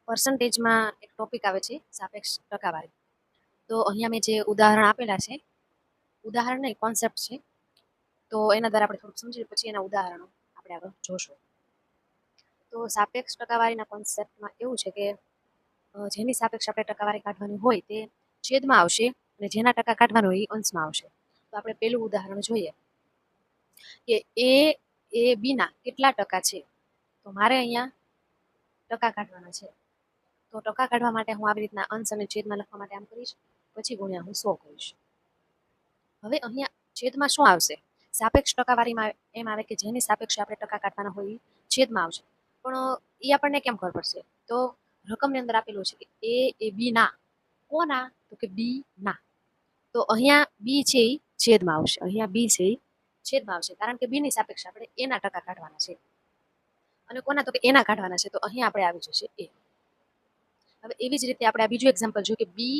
પર્સન્ટેજમાં એક ટોપિક આવે છે સાપેક્ષ ટકાવારી. તો અહીંયા મેં જે ઉદાહરણ આપેલા છે, ઉદાહરણ નહીં કોન્સેપ્ટ છે, તો એના દ્વારા આપણે થોડુંક સમજીએ પછી એના ઉદાહરણો આપણે આગળ જોશું. તો સાપેક્ષ ટકાવારીના કોન્સેપ્ટમાં એવું છે કે જેની સાપેક્ષ આપણે ટકાવારી કાઢવાની હોય તે છેદમાં આવશે અને જેના ટકા કાઢવાનો હોય એ અંશમાં આવશે. તો આપણે પેલું ઉદાહરણ જોઈએ કે એ બીના કેટલા ટકા છે. તો મારે અહીંયા ટકા કાઢવાના છે. તો ટકા કાઢવા માટે હું આવી રીતના અંશ અને છેદમાં લખવા માટે આમ કરીશ, પછી ગુણ્યા હું 100 કરીશ. હવે અહીંયા છેદમાં શું આવશે? સાપેક્ષ ટકાવારીમાં એમ આવે કે જેની સાપેક્ષે આપણે ટકા કાઢવાના હોય એ છેદમાં આવશે. પણ એ આપણને કેમ ખબર પડશે? તો રકમની અંદર આપેલું છે કે એ બી ના. કોના? તો કે બી ના. તો અહીંયા બી છે એ છેદમાં આવશે. અહીંયા બી છે એ છેદમાં આવશે, કારણ કે બી ની સાપેક્ષે આપણે એના ટકા કાઢવાના છે. અને કોના? તો કે એના કાઢવાના છે. તો અહીંયા આપણે આવી જશે એ. હવે એવી જ રીતે આપણે આ બીજું એક્ઝામ્પલ જોયું કે બી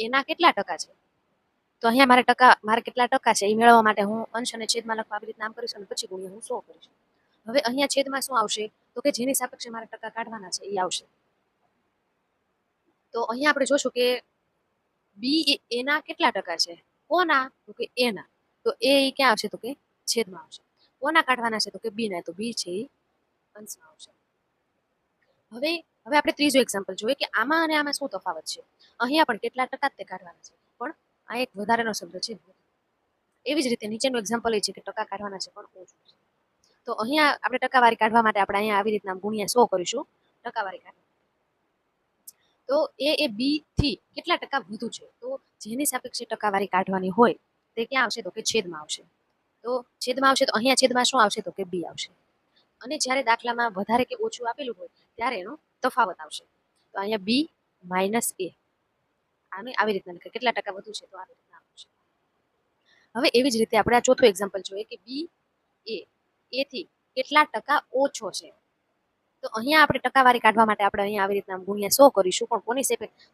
એના કેટલા ટકા છે. તો અહીંયા મારે કેટલા ટકા છે એ મેળવવા માટે હું અંશ અને છેદમાં લખવા આવી રીતે નામ કરીશ અને પછી ગુણ્યા હું 100 કરીશ. હવે અહીંયા છેદમાં શું આવશે? તો કે જેની સાપેક્ષે મારે ટકા કાઢવાના છે એ આવશે. તો અહીંયા આપણે જોશું કે બી એના કેટલા ટકા છે. કોના? તો કે એના. તો એ ક્યાં આવશે? તો કે છેદમાં આવશે. કોના કાઢવાના છે? તો કે બી ના. તો બી છે એ અંશમાં આવશે. હવે આપણે ત્રીજો એક્ઝામ્પલ જોઈએ કે આમાં અને આમાં શું તફાવત છે. અહીંયા પણ કેટલા ટકા તે કાઢવાના છે, પણ આ એક વધારેનો શબ્દ છે. એવી જ રીતે નીચેનું એક્ઝામ્પલ એ છે કે ટકા કાઢવાના છે પણ ઓછું છે. તો અહીંયા આપણે ટકાવારી કાઢવા માટે આપણે અહીંયા આવી રીતના ગુણ્યા 100 કરીશું ટકાવારી કાઢવા. તો એ બી થી કેટલા ટકા વધુ છે. તો જેની સાપેક્ષે ટકાવારી કાઢવાની હોય તે ક્યાં આવશે? તો કે છેદમાં આવશે. તો છેદમાં આવશે તો અહીંયા છેદમાં શું આવશે? તો કે બી આવશે. અને જ્યારે દાખલામાં વધારે કે ઓછું આપેલું હોય ત્યારે એનો તફાવત આવશે. તો અહીંયા બી માઇનસ એ. આને આવી રીતના લખે કેટલા ટકા વધુ છે તો આવી રીતના આવશે. હવે એવી જ રીતે આપણે આ ચોથું એક્ઝામ્પલ જોઈએ કે બી એ થી કેટલા ટકા ઓછો છે. તો અહીંયા આપણે ટકાવારી કાઢવા માટે આપણે અહીંયા આવી રીતના ગુણ્યા 100 કરીશું, પણ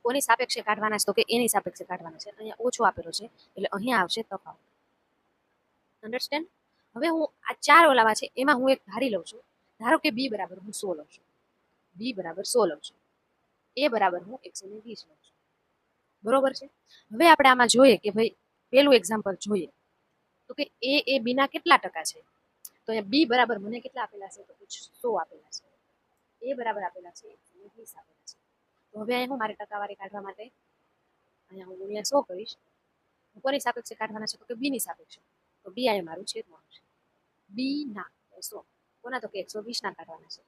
કોની સાપેક્ષે કાઢવાના છે? તો કે એની સાપેક્ષે કાઢવાના છે. અહીંયા ઓછો આપેલો છે એટલે અહીંયા આવશે તફાવત. અન્ડરસ્ટેન્ડ? હવે હું આ 4 ઓલામાં છે એમાં હું એક ધારી લઉં છું. ધારો કે બી બરાબર હું 100 લઉં છું, બી બરાબર 100 લઉં છું, એ બરાબર હું 120 લઉં છું. બરોબર છે. હવે આપણે આમાં જોઈએ કે ભાઈ પેલું એક્ઝામ્પલ જોઈએ તો કે એ બી ના કેટલા ટકા છે. તો અહીંયા બી બરાબર મને કેટલા આપેલા છે? તો 100 આપેલા છે. એ બરાબર આપેલા છે 120 આપેલા છે. તો હવે અહીં હું મારી ટકાવારી કાઢવા માટે અહીંયા હું ગુણ્યા 100 કરીશ. કોની સાપેક્ષે કાઢવાના છે? તો કે બી ની સાપેક્ષે. તો બી અહીંયા મારું છેદમાં આવશે. બી ના 100. કોના? તો કે 120 ના કાઢવાના છે.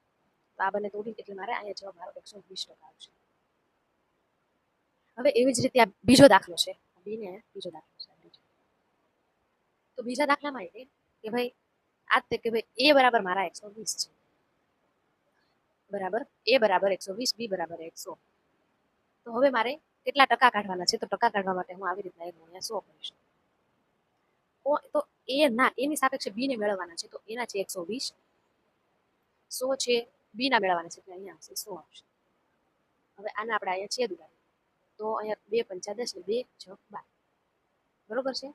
તો આ બંને તોડી એટલે મારે અહીંયા જવાબ મારો 120% આવશે. હવે એવી જ રીતે આ બીજો દાખલો છે. બી ને બીજો દાખલો છે. તો બીજા દાખલામાં એ કે ભાઈ આ તે કે ભાઈ એ બરાબર મારા 120 છે. બરાબર એ બરાબર 120, બી બરાબર 100. તો હવે મારે કેટલા ટકા કાઢવાના છે? તો ટકા કાઢવા માટે હું આવી રીતના 1 ગુણ્યા 100 કરીશ. તો એ ના એની સાપેક્ષે બી ને મેળવવાના છે. તો એના છે 120, 100 છે બી ના મેળવવાના છે એટલે અહીંયા આવશે 100 આવશે. હવે આને આપણે અહીંયા છેદ ઉડાડીએ તો અહીંયા 2 પંચા 10 ને 2 6 12. બરોબર છે.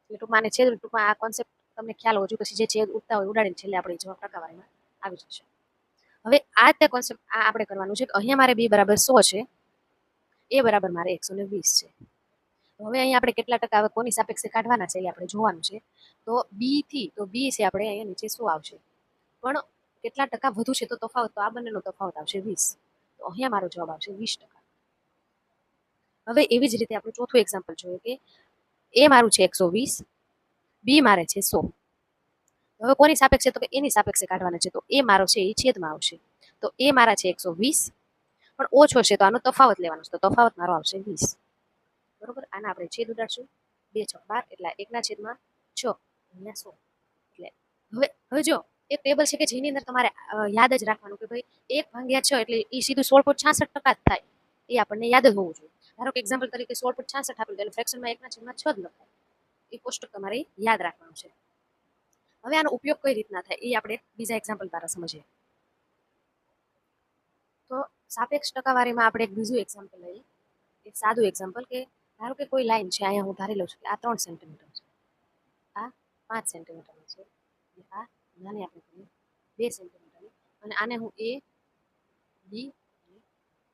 એટલે ટૂંકમાં આને છેદ, ટૂંકમાં આ કોન્સેપ્ટ તમને ખ્યાલ હોવો જોઈએ. પછી જે છેદ ઉડતા હોય ઉડાડીને છેલ્લે આપણે જવાબ ટકાવારીમાં આવી જશે. હવે આ તે કોન્સેપ્ટ આ આપણે કરવાનું છે કે અહીંયા મારે બી બરાબર 100 છે, એ બરાબર મારે 120 છે. હવે અહીંયા આપણે કેટલા ટકા કોની સાપેક્ષે કાઢવાના છે એ આપણે જોવાનું છે. તો બી થી તો બી છે આપણે અહીંયા નીચે 100 આવશે, પણ કેટલા ટકા વધુ છે? તો તફાવત, તો આ બંનેનો તફાવત આવશે 20. તો અહીંયા મારો જવાબ આવશે 20%. હવે એવી જ રીતે આપણે ચોથું એક્ઝામ્પલ જોઈએ કે એ મારું છે 120, બી મારે છે 100. હવે કોની સાપેક્ષે? તો કે એની સાપેક્ષે કાઢવાના છે. તો એ મારો છે એ છેદમાં આવશે. તો એ મારા છે 120, પણ ઓછો છે તો આનો તફાવત લેવાનો છે. તો તફાવત મારો આવશે 20. બરોબર. આના આપણે છેદ ઉડાડશું. 2 6 12 એટલે 1/6 અહીંયા 100. એટલે હવે જો એક ટેબલ છે કે જેની અંદર તમારે યાદ જ રાખવાનું કે ભાઈ 1/6 એટલે એ સીધું 16.66% જ થાય. એ આપણને યાદ જ હોવું જોઈએ. ધારો કે એક્ઝામ્પલ તરીકે 16.66 આપેલું એટલે ફ્રેક્શનમાં 1/6 જ લખાય. એ કોષ્ટક તમારે યાદ રાખવાનું છે. હવે આનો ઉપયોગ કઈ રીતના થાય એ આપણે બીજા એક્ઝામ્પલ દ્વારા સમજીએ. તો સાપેક્ષ ટકાવારીમાં આપણે એક બીજું એક્ઝામ્પલ લઈએ, એક સાદું એક્ઝામ્પલ કે ધારો કે કોઈ લાઈન છે, અહીંયા હું ધારી લઉં છું કે આ 3 સેન્ટીમીટર છે, આ 5 સેન્ટીમીટરની છે, આ નાની આપણે 2 સેન્ટીમીટરની, અને આને હું એ બી અને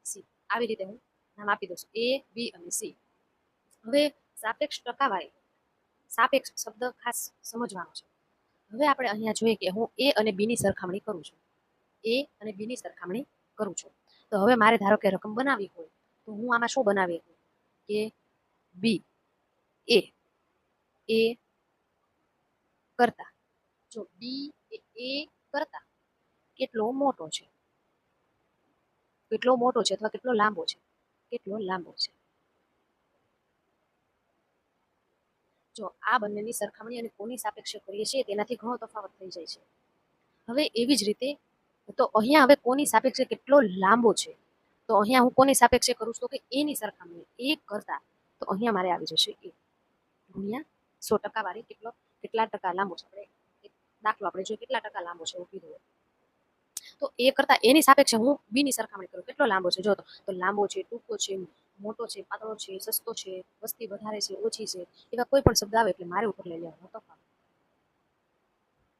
સી. આવી રીતે હું નામ આપી દઉં છું, એ, બી અને સી. હવે સાપેક્ષ ટકાવારી, સાપેક્ષ શબ્દ ખાસ સમજવાનો છે. હવે આપણે અહીંયા જોઈએ કે હું એ અને બી ની સરખામણી કરું છું, એ અને બી ની સરખામણી કરું છું. તો હવે મારે ધારો કે રકમ બનાવવી હોય તો હું આમાં શું બનાવી કે બી એ કરતા, જો બી એ કરતા કેટલો મોટો છે, કેટલો મોટો છે અથવા કેટલો લાંબો છે, કેટલો લાંબો છે. જો આ બંનેની સરખામણી અને કોની સાપેક્ષે કરીએ છીએ તેનાથી ઘણો તફાવત થઈ જાય છે. હવે એવી જ રીતે તો અહીંયા હવે કોની સાપેક્ષે કેટલો લાંબો છે, તો અહીંયા હું કોની સાપેક્ષે કરું છું તો કે એની સરખામણી, એ કરતા, તો અહીંયા મારે આવી જશે એ ગુણ્યા 100% વાળી કેટલા ટકા લાંબો છે. આપણે એક દાખલો આપણે જોઈએ કેટલા ટકા લાંબો છે એવું કીધું, તો એ કરતા એની સાપેક્ષે હું બી ની સરખામણી કરું, કેટલો લાંબો છે જો તો લાંબો છે, ટૂંકો છે, મોટો છે, પાતળો છે, સસ્તો છે, વસ્તી વધારે છે, ઓછી છે, એવા કોઈ પણ શબ્દ આવે એટલે મારે ઉપર લઈ લેવાનો તફાવત.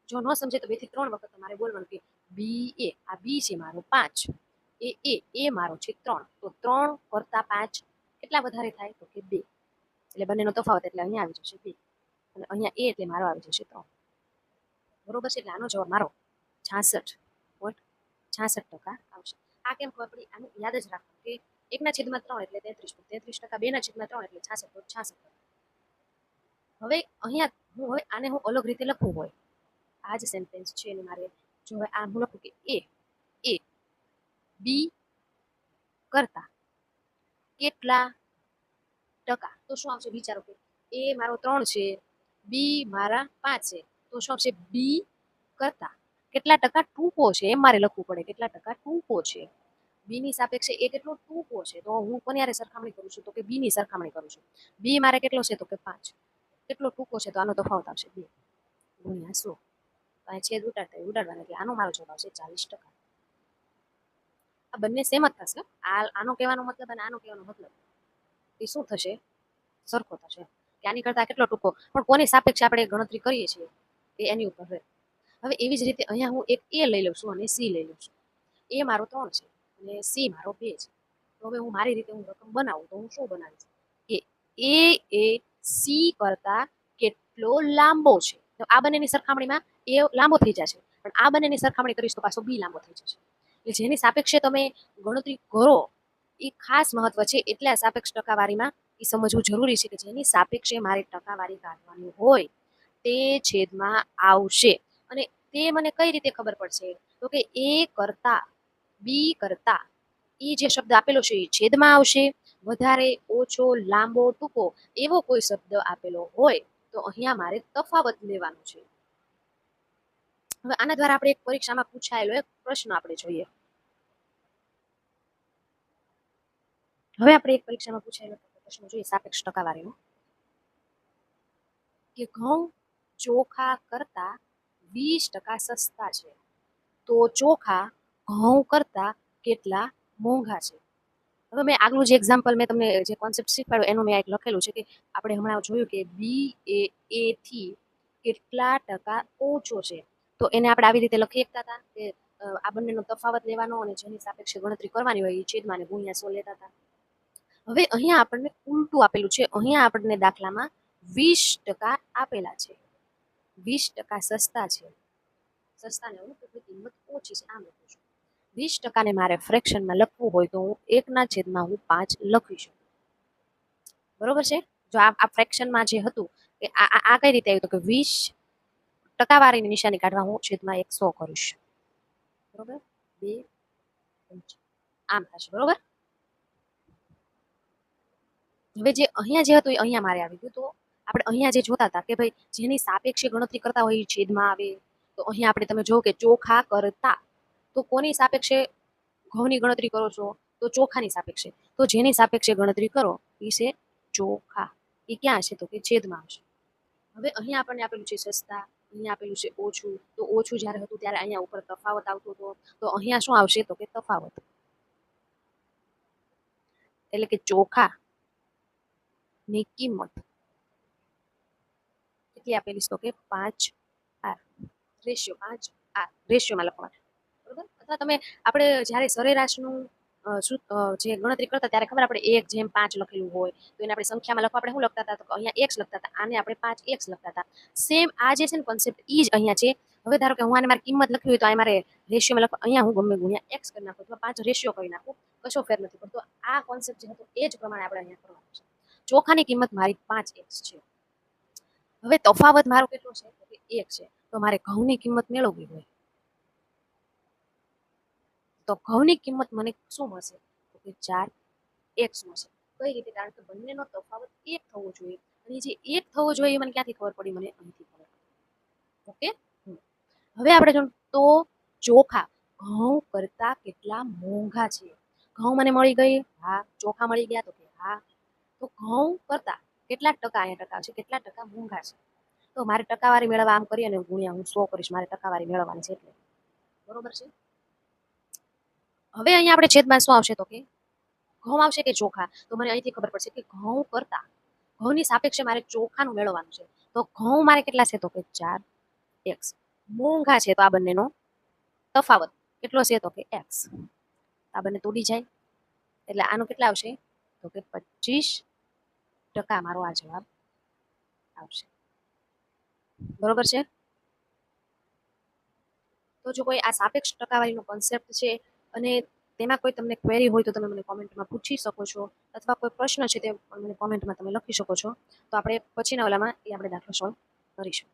જો ન સમજે તો 2 થી 3 વખત તમારે બોલવાનું કે બી એ, આ બી છે મારો 5, એ મારો છે 3, તો 3 કરતા 5 કેટલા વધારે થાય તો કે 2, એટલે બંનેનો તફાવત એટલે અહીંયા આવી જશે 2 અને અહીંયા એ એટલે મારો આવી જશે 3. બરોબર છે, એટલે આનો જવાબ મારો 66.66% આવશે. આ કેમ ખબર પડી, આનું યાદ જ રાખવાનું કે 1/3 એટલે 33%, 2/3 એટલે 66.66%. હવે અહીંયા હું આને અલગ રીતે લખવું હોય, આ જ સેન્ટેન્સ છે અને મારે જો હવે આ હું લખું કે એ બી કરતા કેટલા ટકા, તો શું આવશે વિચારો કે એ મારો 3 છે, બી મારા 5 છે, તો શું આવશે બી કરતા કેટલા ટકા ટૂંકો છે, એમ મારે લખવું પડે કેટલા ટકા ટૂંકો છે. બી ની સાપેક્ષે એ કેટલો ટૂંકો છે, તો હું કોની હારે સરખામણી કરું છું તો કે બી ની સરખામણી કરું છું. બી મારે કેટલો છે તો કે 5, કેટલો ટૂંકો છે તો આનો તફાવત આવશે 2 ગુણ્યા 100. અહીં છેદ ઉડાડવાના એટલે આનો મારો જવાબ આવશે 40%. આ બંને સેમ જ થશે, આનો કહેવાનો મતલબ અને આનો કહેવાનો મતલબ એ શું થશે, સરખો થશે કે આની કરતા કેટલો ટૂંકો, પણ કોની સાપેક્ષે આપણે ગણતરી કરીએ છીએ એ એની ઉપર રહે. હવે એવી જ રીતે અહીંયા હું એક એ લઈ લઉં છું અને સી લઈ લઉં છું. એ મારો 3 છે અને સી મારો 2 છે. તો હવે હું મારી રીતે હું રકમ બનાવું તો હું શું બનાવીશ કે એ સી કરતા કેટલો લાંબો છે, તો આ બંનેની સરખામણીમાં એ લાંબો થઈ જશે, પણ આ બંનેની સરખામણી કરીશ તો પાછો બી લાંબો થઈ જશે. એટલે જેની સાપેક્ષે તમે ગણતરી કરો એ ખાસ મહત્વ છે, એટલે આ સાપેક્ષ ટકાવારીમાં એ સમજવું જરૂરી છે કે જેની સાપેક્ષે મારે ટકાવારી કાઢવાની હોય તે છેદમાં આવશે. અને તે મને કઈ રીતે ખબર પડશે તો કે એ કરતા બી કરતા એ જે શબ્દ આપેલો છે એ છેદમાં આવશે, વધારે ઓછો લાંબો ટૂંકો એવો કોઈ શબ્દ આપેલો હોય તો અહીંયા મારે તફાવત લેવાનો છે. હવે આના દ્વારા આપણે એક પરીક્ષામાં પૂછાયેલો એક પ્રશ્ન આપણે જોઈએ. હવે આપણે એક પરીક્ષામાં પૂછાયેલો પ્રશ્ન જોઈએ સાપેક્ષ ટકાવારીનો કે ઘઉં ચોખા કરતા 20% સસ્તા છે, તો ચોખા ઘઉં કરતા કેટલા મોંઘા છે. હવે મેં આગલું જે એક્ઝામ્પલ મેં તમને જે કોન્સેપ્ટ શીખવાડ્યો એનું મેં એક લખેલું છે કે આપણે હમણાં જોયું કે બી એ થી કેટલા ટકા ઓછો છે, તો એને આપણે આવી રીતે લખી શકતા હતા કે આ બંનેનો તફાવત લેવાનો અને જેની સાપેક્ષે ગણતરી કરવાની હોય એ છેદમાં ને ગુણ્યા 100 લેતા હતા. હવે અહીંયા આપણને ઉલટું આપેલું છે, અહીંયા આપણને દાખલામાં 20% આપેલા છે, 20% સસ્તા છે, સસ્તાને કિંમત ઓછી છે, આમ લખું છું. 20% ને મારે ફ્રેક્શનમાં લખવું હોય તો હું 1/5 લખી શકું. બરોબર છે, જો આ ફ્રેક્શનમાં જે હતું કે આ કઈ રીતે આવ્યું તો કે 20 ટકાવારીની નિશાની કાઢવા હું છેદમાં 100 કરીશ. બરોબર 2 આમ થશે. બરોબર, હવે જે અહીંયા જે હતું એ અહીંયા મારે આવી ગયું, તો આપણે અહીંયા જે જોતા હતા કે ભાઈ જેની સાપેક્ષે ગણતરી કરતા હોય એ છેદમાં આવે, તો અહીંયા આપણે તમે જો કે ચોખા કરતા, તો કોની સાપેક્ષે ઘઉંની ગણતરી કરો છો તો ચોખાની સાપેક્ષે, તો જેની સાપેક્ષે ગણતરી કરો એ છે ચોખા, એ ક્યાં છે તો કે છેદમાં આવશે. હવે અહીંયા આપણને આપેલું છે સસ્તા, અહીંયા આપેલું છે ઓછું, તો ઓછું જ્યારે હતું ત્યારે અહીંયા ઉપર તફાવત આવતો હતો, તો અહીંયા શું આવશે તો કે તફાવત, એટલે કે ચોખા ની કિંમત કેટલી આપેલી તો કે 5R, રેશિયો 5R રેશિયોમાં લખવાનું. બરોબર, અથવા તમે આપણે જ્યારે સરેરાશનું જે ગણતરી કરતા ત્યારે ખબર આપણે 1/5 લખેલું હોય તો એને આપણે સંખ્યામાં લખવા આપણે શું લખતા હતા તો અહીંયા x લખતા હતા આને આપણે 5x લખતા હતા સેમ આ જે છે ને કોન્સેપ્ટ ઈ જ અહીંયા છે હવે ધારો કે હું આને મારી કિંમત લખવી હોય તો આ મારે રેશિયોમાં લખવા અહીંયા હું ગમે ગુણ્યા x કરી નાખું અથવા 5 રેશિયો કરી નાખું કશો ફેર નથી પડતો આ કોન્સેપ્ટ જે હતો એ જ પ્રમાણે આપણે અહીંયા કરવાનું છે ચોખાની કિંમત મારી 5x છે હવે તફાવત મારો કેટલો છે તો કે 1 છે તો મારે ઘઉંની કિંમત મેળવવી હોય તો ઘઉંની કિંમત મને શું મળશે તો કે 4x મળશે કઈ રીતે કારણ કે બંનેનો તફાવત 1 થવો જોઈએ અને જે 1 થવો જોઈએ મને ક્યાંથી ખબર પડી મને અહીંથી ખબર પડી ઓકે હવે આપણે જો તો ચોખા ઘઉં કરતા કેટલા મોંઘા છે ઘઉં મને મળી ગઈ હા ચોખા મળી ગયા તો કે હા તો ઘઉં કરતા કેટલા ટકા અહીંયા ટકા છે કેટલા ટકા મોંઘા છે તો મારે ટકાવારી મેળવવા આમ કરી અને ગુણ્યા હું 100 કરીશ મારે ટકાવારી મેળવવાની છે એટલે બરોબર છે હવે અહીંયા આપણે છેદમાં શું આવશે તો કે ઘઉં આવશે કે ચોખા તો મને અહીંથી ખબર પડશે કે ઘઉં કરતા ઘઉંની સાપેક્ષે મારે ચોખાનું મેળવવાનું છે તો ઘઉં મારે કેટલા છે તો કે 4x મોંઘા છે તો આ બંનેનો તફાવત કેટલો છે તો કે x આ બંને તોડી જાય એટલે આનું કેટલા આવશે તો કે 25% મારો આ જવાબ આવશે બરોબર છે તો જો કોઈ આ સાપેક્ષ ટકાવારીનો કોન્સેપ્ટ છે અને તેમાં કોઈ તમને ક્વેરી હોય તો તમે મને કોમેન્ટમાં પૂછી શકો છો અથવા કોઈ પ્રશ્ન છે તે મને કોમેન્ટમાં તમે લખી શકો છો તો આપણે પછીના ઓલામાં એ આપણે દાખલો સોલ્વ કરીશું